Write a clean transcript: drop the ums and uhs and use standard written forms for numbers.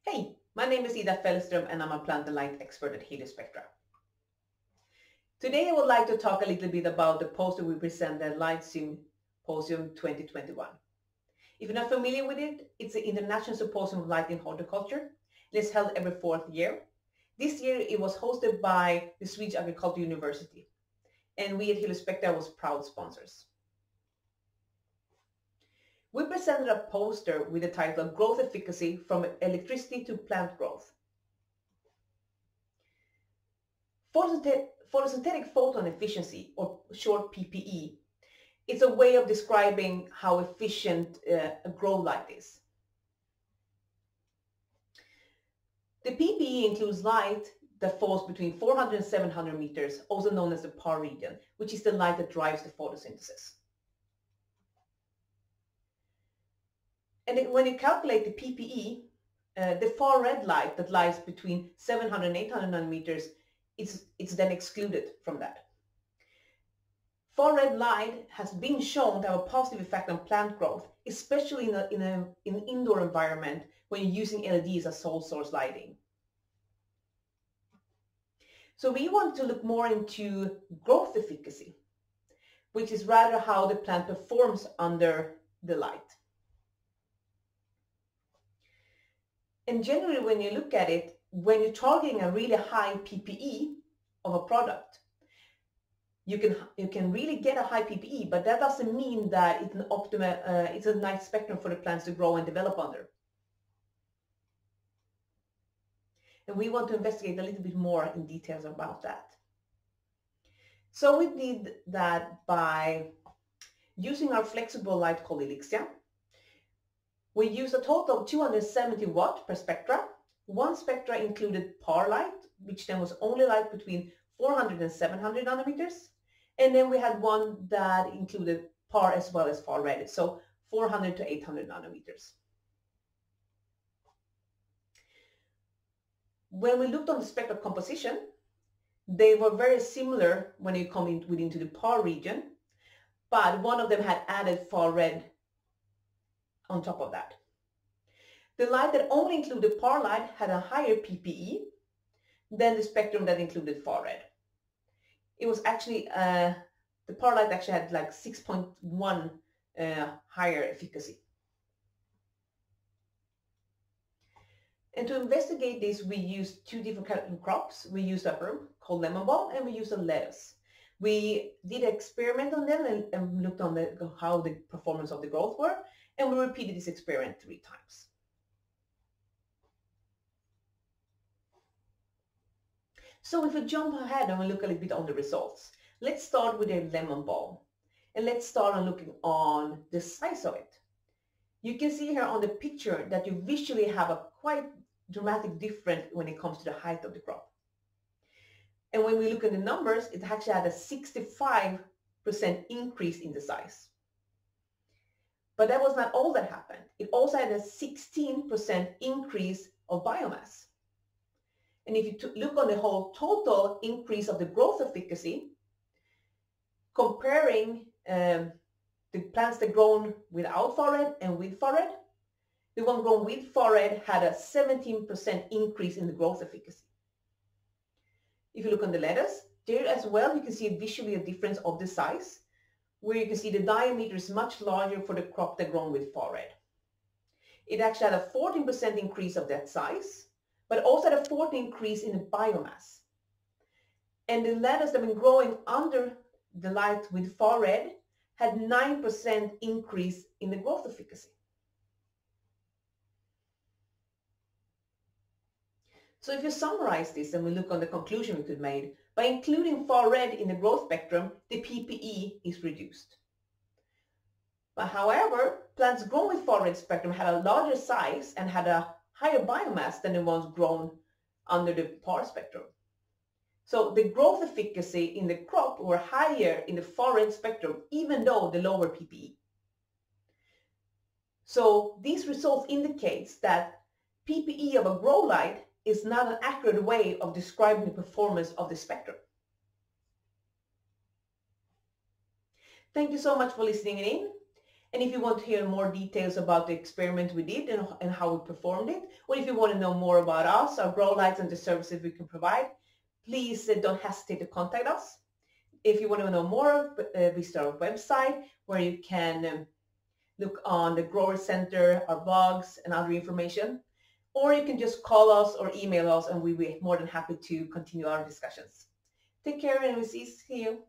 Hey, my name is Fallstrom and I'm a plant and light expert at Heliospectra. Today I would like to talk a little bit about the poster we presented at Light Symposium 2021. If you're not familiar with it, it's the International Symposium of Light in Horticulture. It's held every fourth year. This year it was hosted by the Swedish Agricultural University, and we at Heliospectra was proud sponsors. We presented a poster with the title Growth Efficacy from Electricity to Plant Growth. Photosynthetic Photon Efficacy, or short PPE, it's a way of describing how efficient a grow light is. The PPE includes light that falls between 400 and 700 meters, also known as the PAR region, which is the light that drives the photosynthesis. And when you calculate the PPE, the far red light that lies between 700 and 800 nanometers, it's then excluded from that. Far red light has been shown to have a positive effect on plant growth, especially in an indoor environment when you're using LEDs as sole source lighting. So we want to look more into growth efficacy, which is rather how the plant performs under the light. And generally, when you look at it, when you're targeting a really high PPE of a product, you can really get a high PPE, but that doesn't mean that it's an optimal, it's a nice spectrum for the plants to grow and develop under. And we want to investigate a little bit more in details about that. So we did that by using our flexible light called Elixia. We used a total of 270 watt per spectra. One spectra included PAR light, which then was only light between 400 and 700 nanometers. And then we had one that included PAR as well as far red, so 400 to 800 nanometers. When we looked on the spectral composition, they were very similar when you come into the PAR region, but one of them had added far red on top of that. The light that only included PAR light had a higher PPE than the spectrum that included far red. It was actually, the PAR light actually had like 6.1 higher efficacy. And to investigate this, we used two different kinds of crops. We used a herb called lemon balm and we used a lettuce. We did an experiment on them and looked on how the performance of the growth were. And we repeated this experiment 3 times. So if we jump ahead and we look a little bit on the results, let's start with the lemon balm. And let's start on looking on the size of it. You can see here on the picture that you visually have a quite dramatic difference when it comes to the height of the crop. And when we look at the numbers, it actually had a 65% increase in the size. But that was not all that happened. It also had a 16% increase of biomass. And if you look on the whole total increase of the growth efficacy, comparing the plants that grown without far red and with far red, the one grown with far red had a 17% increase in the growth efficacy. If you look on the lettuce, there as well, you can see visually a difference of the size, where you can see the diameter is much larger for the crop that grown with far red. It actually had a 14% increase of that size, but also had a 14% increase in the biomass. And the lettuce that been growing under the light with far red had 9% increase in the growth efficacy. So if you summarize this and we look on the conclusion we could make, by including far red in the growth spectrum, the PPE is reduced. But however, plants grown with far red spectrum had a larger size and had a higher biomass than the ones grown under the PAR spectrum. So the growth efficacy in the crop were higher in the far red spectrum, even though the lower PPE. So these results indicates that PPE of a grow light is not an accurate way of describing the performance of the spectrum. Thank you so much for listening in. And if you want to hear more details about the experiment we did and how we performed it, or if you want to know more about us, our grow lights, and the services we can provide, please don't hesitate to contact us. If you want to know more, visit our website where you can look on the Grower Center, our blogs, and other information. Or you can just call us or email us, and we'll be more than happy to continue our discussions. Take care, and we'll see you.